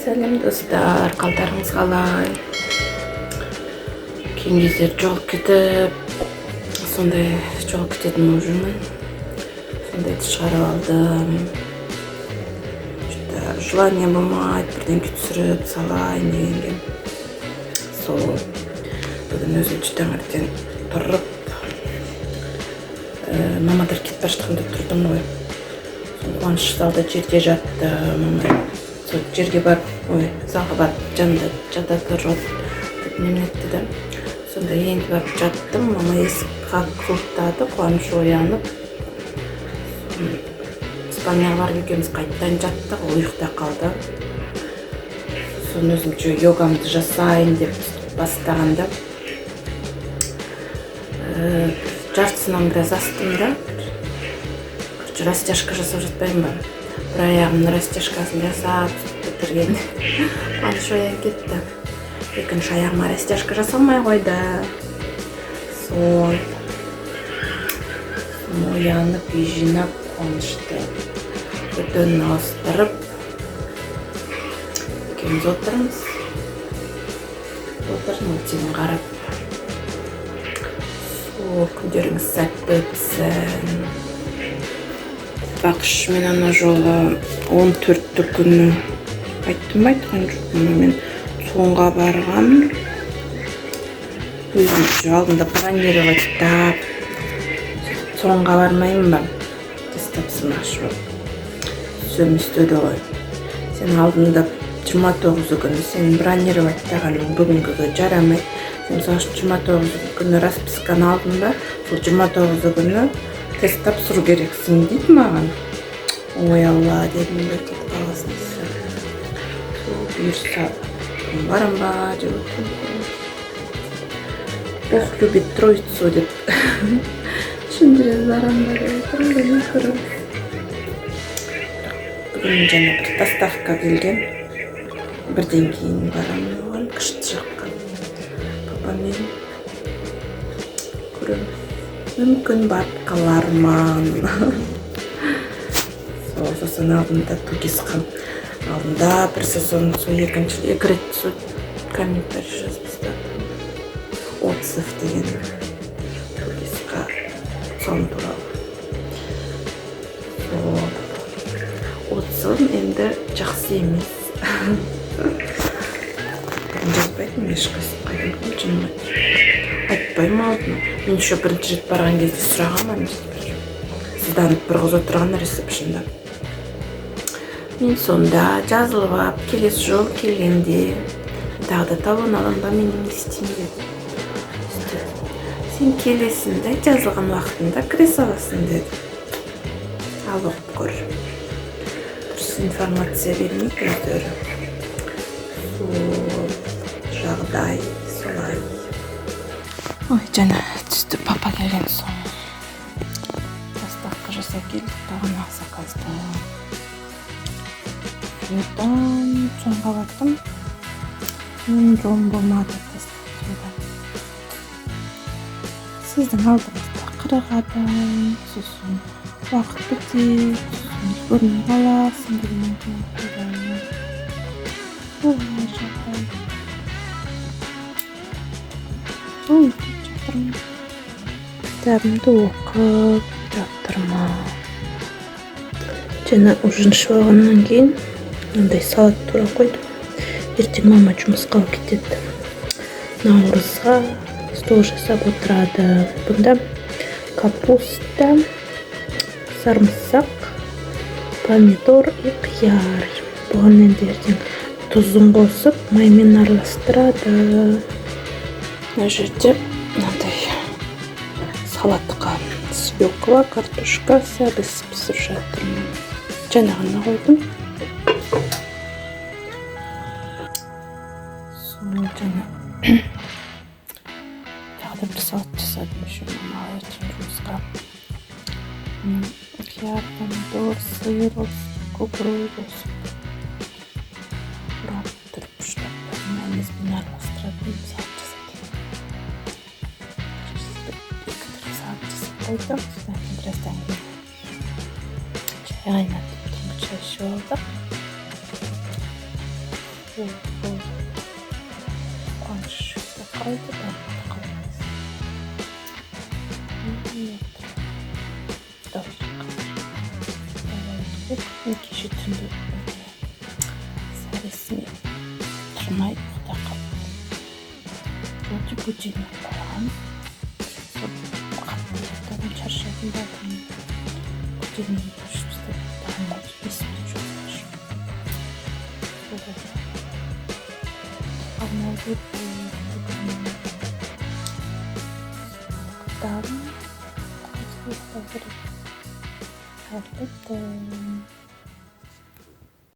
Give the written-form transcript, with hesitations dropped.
Сәлем достар, қалдарыңыз қалай? Кейін кездер жолып кетіп, сондай жолып кететін болып жүрмін. Сондайды шығарып алдым. Желание болмайды, бірдеңке түсіріп салайын дегенге. Сол бүгін өзім таңертең тұрып, мамадар кетіп бара жатқанда тұрдым ғой. Қуаныш залда жерге жатты, мама сол жерге барып, залға барып жанында жата тұрып деп неменетті да. Сонда енді барып жаттым, мама есікқа құлыптады, Қуаныш оянып. Испанияға барып екеуміз қайттан жаттық, ол ұйықта қалды. Сосын өзімше йогамды жасайын деп бастағанда жартысынан біраз астым да. Растяжка жасап жатпаймын ба? Бір аяғымның растяжкасын жасап бітірген. Қуаныш оянып кетті. Екінші аяғыма растяжка жасалмай қойды. Сол оянып, үй жинап, Қуанышты бөтенін ауыстырып, екеуміз отырмыз. Мультигін қарап. Сол күндеріңіз сәтті өтсін. Бақыш, мен ана жолы 14 күні айтқан жоқпын, мен соңға барған. Өзімше алдында бронировать, соңға бармайын ба? Тестапсын ашып. Сөм істеді ғой. Сен алдында 29 күні сен бронировать тағаның бүгінгіге жарамай. Сен мысалы 29 күні расписканы алдың ба, сол 29 күні тест тапсыру керексің дейді маған. Ой алла, дедім бе, кетіп қаласын десе. Сол бұйырса барам ба деп отырмын. Бог любит троицу деп. Түсіндіре барам ба деп отырмын, білмей көріп. Бүгін жаңа бір доставка келген. Бірден кейін барам оған, күшті жаққа. Папамен көреміз. Мүмкін барып қаларман. Сосын алдында тугисқа. Алдында бір сезон екі рет комментарий жазып тастадым. Отзыв деген тугисқа сон туралы. Отзывым енді жақсы емес. Жазбайтын ешқайсы қайдан жынмайды. Айтпаймын алдын. Мен еще бірінші рет барған кезде сұрағанмын. Сызданып бір қыз отырған ресепшнда. Мен сонда жазылып ап, келесі жол келгенде тағы да талон алам ба, мен не істеймін деді. Сен келесің де, жазылған уақытында кіре саласың деді. Ал оқып көр. Дұрыс информация бермейді өздері. Сол жағдай солай. Ой, жаңа түсті папа келген соң. Доставка жаса келдік, бағана заказды. Одан соңға бардым. Мен жолым болмады доставкада. Сіздің алдыңызда қырғадым, сосын уақыт бітеді, сосын көрмей қаласың деген қойдайын. Олай жағдай. Ой, кітабымды оқып жатырмын. Жаңа ужин ішіп алғаннан кейін мынандай салат тура қойдым. Ертең мама жұмысқа кетеді. Наурызға стол жасап отырады. Бұнда капуста, сарымсақ, помидор и қияр. Бұған енді ертең тұзын қосып, маймен араластырады. Мына жерде мынандай салатқа свекла, картошка, сәбіз пісіріп жатырмын. Жаңа ғана қойдым. Сол жаңа тағы да бір салат жасадым еще мама ертең жұмысқа. Қияр, помидор, сыр, кукуруз бұрап тұрып ұштап майонезбен араластыратын салат жасадым. Қойдым, содан кейін біраздан кейін чай қайнатып, түнгі чай ішіп алдық. қуаныш қарайды да қаламыз. Кеше түнде сәресіне тұрмай ұйықта қалды. Вроде будильник қойған. Қатты ұйықтадым, шаршадым да будильник өшіп тастадым. Таңғы есімде жоқ даже. Арнаулы ұйықтадым. Ұйықтау керек. Әлбетте.